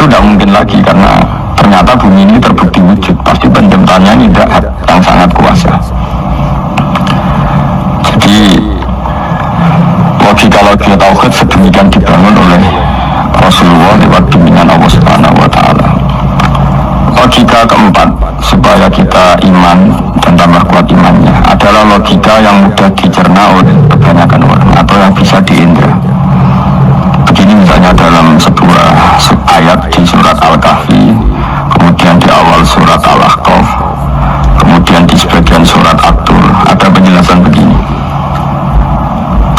tidak mungkin lagi karena ternyata bumi ini terbukti wujud. Pasti penciptanya ini zat yang sangat kuasa. Jadi logika tauhid sedemikian dibangun oleh Rasulullah lewat bimbingan Allah Subhanahu wa Ta'ala. Logika keempat supaya kita iman dan tambah kuat imannya adalah logika yang mudah dicerna oleh kebanyakan orang atau yang bisa diindra. Begini misalnya dalam sebuah ayat di surat Al-Kahfi, kemudian di awal surat Al-Ahqaf, kemudian di sebagian surat At-Tur ada penjelasan begini.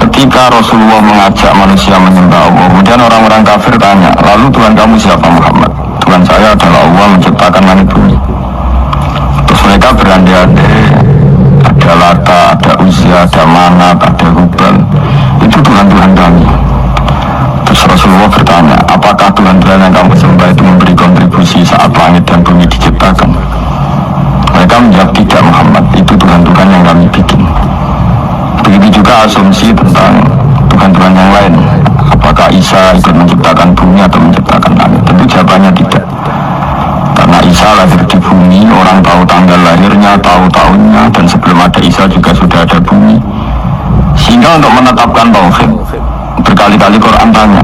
Ketika Rasulullah mengajak manusia menyembah Allah, kemudian orang-orang kafir tanya, lalu Tuhan kamu siapa Muhammad? Tuhan saya adalah Allah menciptakan langit bumi. Terus mereka berandai-andai, ada Lata, ada Uzza, ada Manat, ada Hubal. Itu Tuhan-Tuhan kami. Terus Rasulullah bertanya, apakah Tuhan-Tuhan yang kamu sembah itu memberi kontribusi saat langit dan bumi diciptakan? Mereka menjawab, tidak Muhammad, itu Tuhan-Tuhan yang kami bikin. Begitu juga asumsi tentang Tuhan-Tuhan yang lain. Apakah Isa ikut menciptakan bumi atau menciptakan langit? Tentu jawabannya tidak. Karena Isa lahir di bumi, orang tahu tanggal lahirnya, tahu tahunnya, dan sebelum ada Isa juga sudah ada bumi. Sehingga untuk menetapkan tauhid, berkali-kali Quran tanya,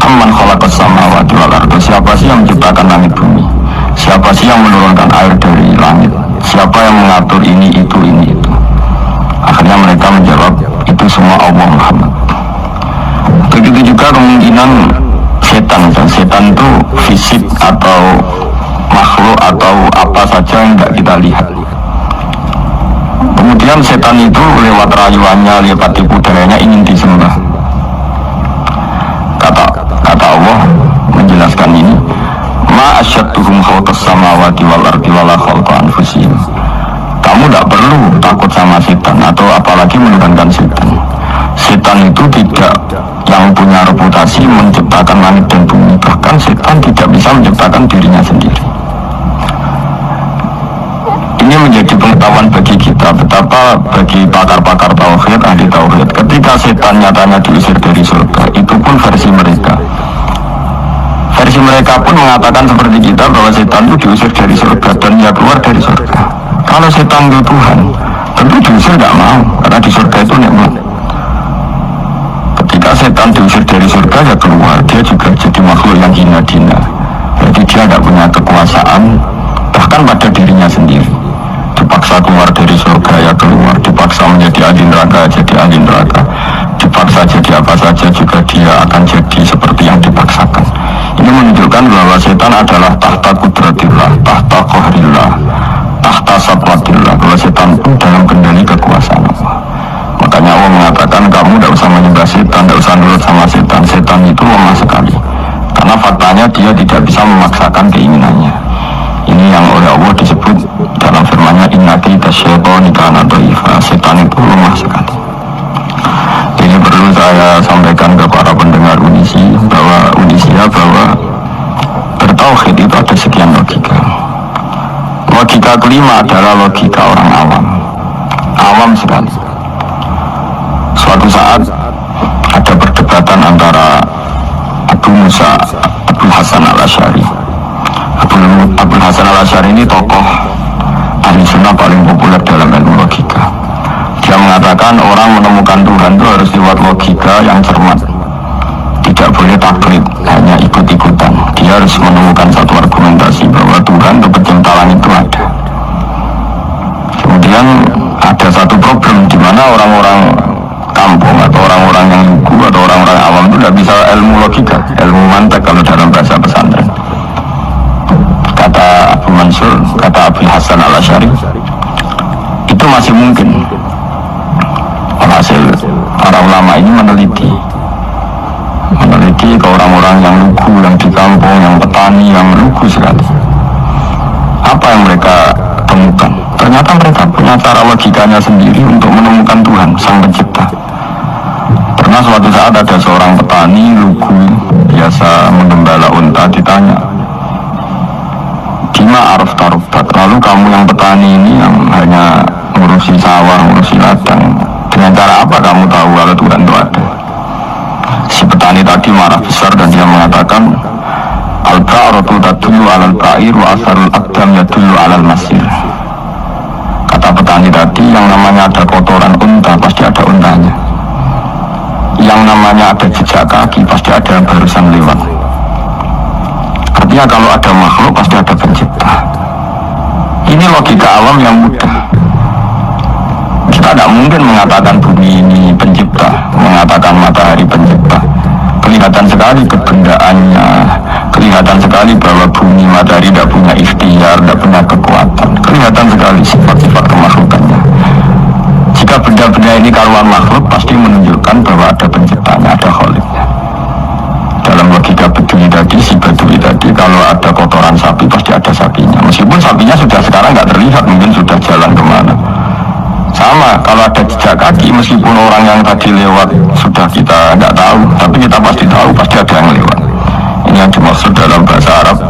Amman khalaqas samawati wal ardh, siapa sih yang menciptakan langit bumi? Siapa sih yang menurunkan air dari langit? Siapa yang mengatur ini, itu. Akhirnya mereka menjawab, itu semua Allah Muhammad. Begitu juga kemungkinan setan. Dan setan itu fisik atau makhluk atau apa saja yang tidak kita lihat. Kemudian setan itu lewat rayuannya, lewat tipu dayanya ingin disembah. Kata Allah menjelaskan ini, ma asyadduhum khalqas samawati wal ardi wala khalqa anfusihim. Kamu tidak perlu takut sama setan atau apalagi menurunkan setan. Setan itu tidak yang punya reputasi menciptakan langit dan bumi. Bahkan setan tidak bisa menciptakan dirinya sendiri. Ini menjadi pengetahuan bagi kita, betapa bagi pakar-pakar tauhid, ahli tauhid, ketika setan nyatanya diusir dari surga, itu pun versi mereka. Versi mereka pun mengatakan seperti kita bahwa setan itu diusir dari surga dan dia keluar dari surga. Kalau setan itu Tuhan, tentu diusir nggak mau, karena di surga itu nikmat. Ketika setan diusir dari surga ya keluar, dia juga jadi makhluk yang hina-dina. Jadi dia nggak punya kekuasaan, bahkan pada dirinya sendiri. Dipaksa keluar dari surga ya keluar, dipaksa menjadi ahli neraka jadi ahli neraka, dipaksa jadi apa saja juga dia akan jadi seperti yang dipaksakan. Ini menunjukkan bahwa setan adalah tahta kudratillah, tahta qahrillah, tahta satwatillah, bahwa setan pun dalam kendali kekuasaan Allah. Makanya Allah mengatakan kamu tidak usah menyembah setan, tidak usah nurut sama setan. Setan itu lemah sekali, karena faktanya dia tidak bisa memaksakan keinginannya. Ini yang oleh Allah disebut dalam firman-Nya, inna kaida syaitani kana dhaifa. Setan itu lemah sekali. Ini perlu saya sampaikan ke para pendengar Unisia bahwa bertauhid itu ada sekian logika. Logika kelima adalah logika orang awam sekali. Suatu saat ada perdebatan antara Abu Musa Abul Hasan al-Asy'ari. Abul Hasan al-Asy'ari ini tokoh ahli sunnah paling populer dalam ilmu logika. Dia mengatakan orang menemukan Tuhan itu harus lewat logika yang cermat, tidak boleh taklid, hanya ikut-ikutan. Dia harus menemukan satu argumentasi bahwa Tuhan atau pencipta langit itu ada. Kemudian ada satu problem di mana orang-orang kampung atau orang-orang yang lugu atau orang-orang awam itu tidak bisa ilmu logika, ilmu mantek kalau dalam bahasa pesantren. Kata Abu Mansur, kata Abul Hasan al-Asy'ari, itu masih mungkin. Hasil para ulama ini meneliti ke orang-orang yang lugu, yang di kampung, yang petani, yang lugu sekali. Apa yang mereka temukan? Ternyata mereka punya cara logikanya sendiri untuk menemukan Tuhan, Sang Pencipta. Pernah suatu saat ada seorang petani lugu, biasa menggembala unta, ditanya, Gima aruf tarubat, lalu kamu yang petani ini yang hanya ngurusi sawah, ngurusi ladang, dengan cara apa kamu tahu kalau Tuhan itu ada? Si petani tadi marah besar dan dia mengatakan, alal ba'ir wa asarul aqdam yadullu alal masir. Kata petani tadi, yang namanya ada kotoran unta pasti ada untanya, yang namanya ada jejak kaki pasti ada yang barusan lewat. Artinya kalau ada makhluk pasti ada pencipta. Ini logika awam yang mudah. Kita tidak mungkin mengatakan bumi ini pencipta, mengatakan matahari pencipta. Kelihatan sekali kebendaannya, kelihatan sekali bahwa bumi matahari tidak punya ikhtiar, tidak punya kekuatan. Kelihatan sekali sifat-sifat kemakhlukannya. Jika benda-benda ini karuan makhluk, pasti menunjukkan bahwa ada penciptanya, ada khaliknya. Dalam logika bedui tadi, si bedui tadi, kalau ada kotoran sapi pasti ada sapinya. Meskipun sapinya sudah sekarang nggak terlihat, mungkin sudah jalan kemana. Sama, kalau ada jejak kaki, meskipun orang yang tadi lewat sudah kita nggak tahu, tapi kita pasti tahu, pasti ada yang lewat. Ini yang dimaksud dalam bahasa Arab,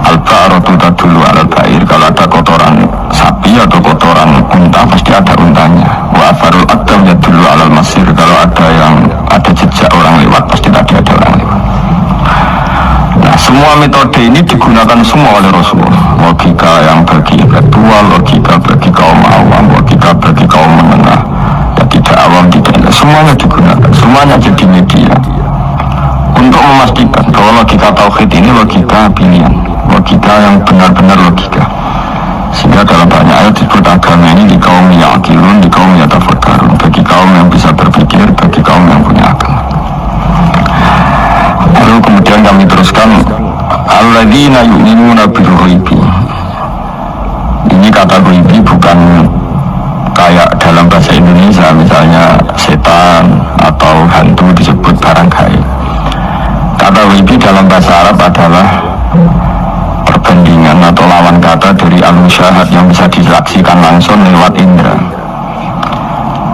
al-ba'ratu tadullu alal ba'ir. Kalau ada kotoran sapi atau kotoran unta, pasti ada untanya. Wa atharul aqdam yadullu alal masir. Kalau ada jejak orang lewat, pasti tadi ada orang lewat. Nah, semua metode ini digunakan semua oleh Rasulullah. Logika yang bagi intelektual, logika bagi kaum awam, logika bagi kaum menengah, ya tidak awam, tidak, semuanya digunakan, semuanya jadi media untuk memastikan bahwa logika tauhid ini logika pilihan, logika yang benar-benar logika. Sehingga dalam banyak ayat disebut agama ini di kaum ya'qilun, di kaum yatafakkarun, bagi kaum yang bisa berpikir, bagi kaum yang punya akal. Lalu kemudian kami teruskan, alladzina yu'minuna bil ghaibi. Ini kata ghaibi bukan kayak dalam bahasa Indonesia misalnya setan atau hantu disebut barang gaib. Kata ghaibi dalam bahasa Arab adalah perbandingan atau lawan kata dari al-musyahad yang bisa disaksikan langsung lewat indera.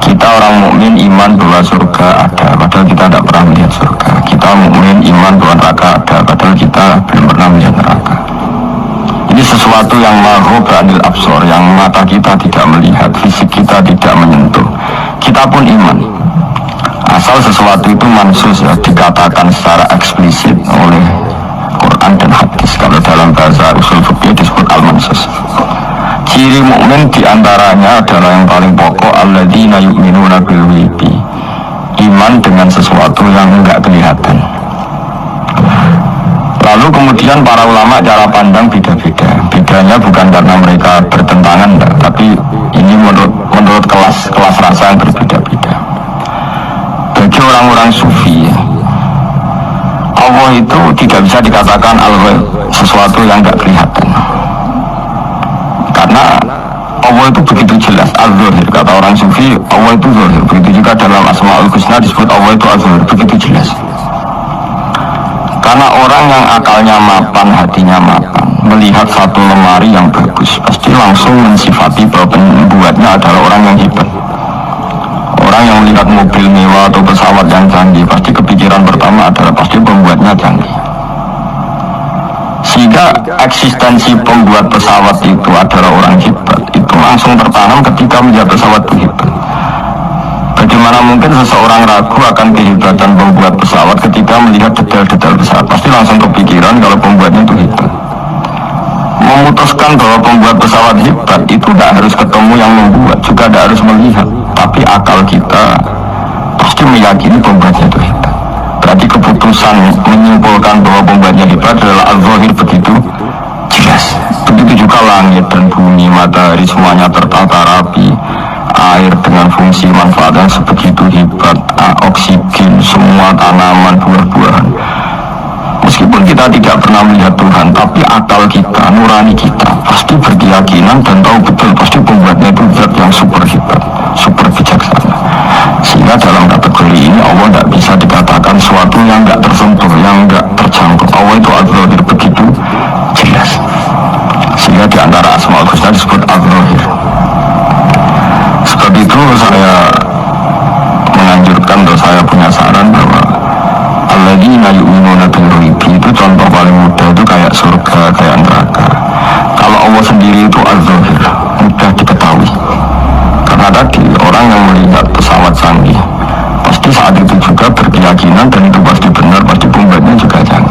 Kita orang mukmin iman bahwa surga ada, padahal kita tidak pernah melihat surga. Kita mukmin iman bahwa neraka ada, padahal kita belum pernah melihat neraka. Ini sesuatu yang maghrub anil absor, yang mata kita tidak melihat, fisik kita tidak menyentuh. Kita pun iman. Asal sesuatu itu mansus, ya, dikatakan secara eksplisit oleh Quran dan hadis. Kalau dalam bahasa usul fikih disebut al-mansus. Ciri mukmin diantaranya adalah yang paling pokok, alladzina yu'minuna bil ghaibi. Iman dengan sesuatu yang enggak kelihatan. Lalu kemudian para ulama cara pandang beda-beda. Bedanya bukan karena mereka bertentangan, enggak, tapi ini menurut kelas rasa yang berbeda-beda. Bagi orang-orang sufi, Allah itu tidak bisa dikatakan al-ghaib, sesuatu yang enggak kelihatan. Karena Allah itu begitu jelas, az-zahir. Kata orang sufi, Allah itu zahir. Begitu juga dalam Asmaul Husna disebut Allah itu az-zahir, begitu jelas. Karena orang yang akalnya mapan, hatinya mapan, melihat satu lemari yang bagus, pasti langsung mensifati bahwa pembuatnya adalah orang yang hebat. Orang yang melihat mobil mewah atau pesawat yang canggih, pasti kepikiran pertama adalah pasti pembuatnya canggih. Sehingga eksistensi pembuat pesawat itu adalah orang hebat, itu langsung tertanam ketika melihat pesawat itu hebat. Bagaimana mungkin seseorang ragu akan kehebatan pembuat pesawat ketika melihat detail-detail pesawat? Pasti langsung kepikiran kalau pembuatnya itu hebat. Memutuskan bahwa pembuat pesawat hebat itu tidak harus ketemu yang membuat, juga tidak harus melihat, tapi akal kita pasti meyakini pembuatnya itu hebat. Berarti keputusan menyimpulkan bahwa pembuatnya hebat adalah al-zahir begitu jelas. Begitu juga langit dan bumi, matahari, semuanya tertata rapi. Air dengan fungsi manfaat yang sebegitu hebat, oksigen, semua tanaman, buah-buahan. Meskipun kita tidak pernah melihat Tuhan, tapi akal kita, nurani kita pasti berkeyakinan dan tahu betul pasti pembuatnya itu zat yang super hebat, super bijaksana. Sehingga dalam kategori ini Allah tidak bisa dikatakan suatu yang tidak tersentuh, yang tidak terjangkau. Allah itu az-zahir begitu jelas. Sehingga di antara Asmaul Husna disebut az-zahir. Sebab itu saya menganjurkan, atau saya punya saran bahwa alladzina yu'minuna bil ghaibi itu contoh paling mudah itu kayak surga, kayak neraka. Kalau Allah sendiri itu az-zahir, mudah diketahui. Karena tadi orang yang melihat pesawat canggih pasti saat itu juga berkeyakinan dan itu pasti benar, pasti pembuatnya juga canggih.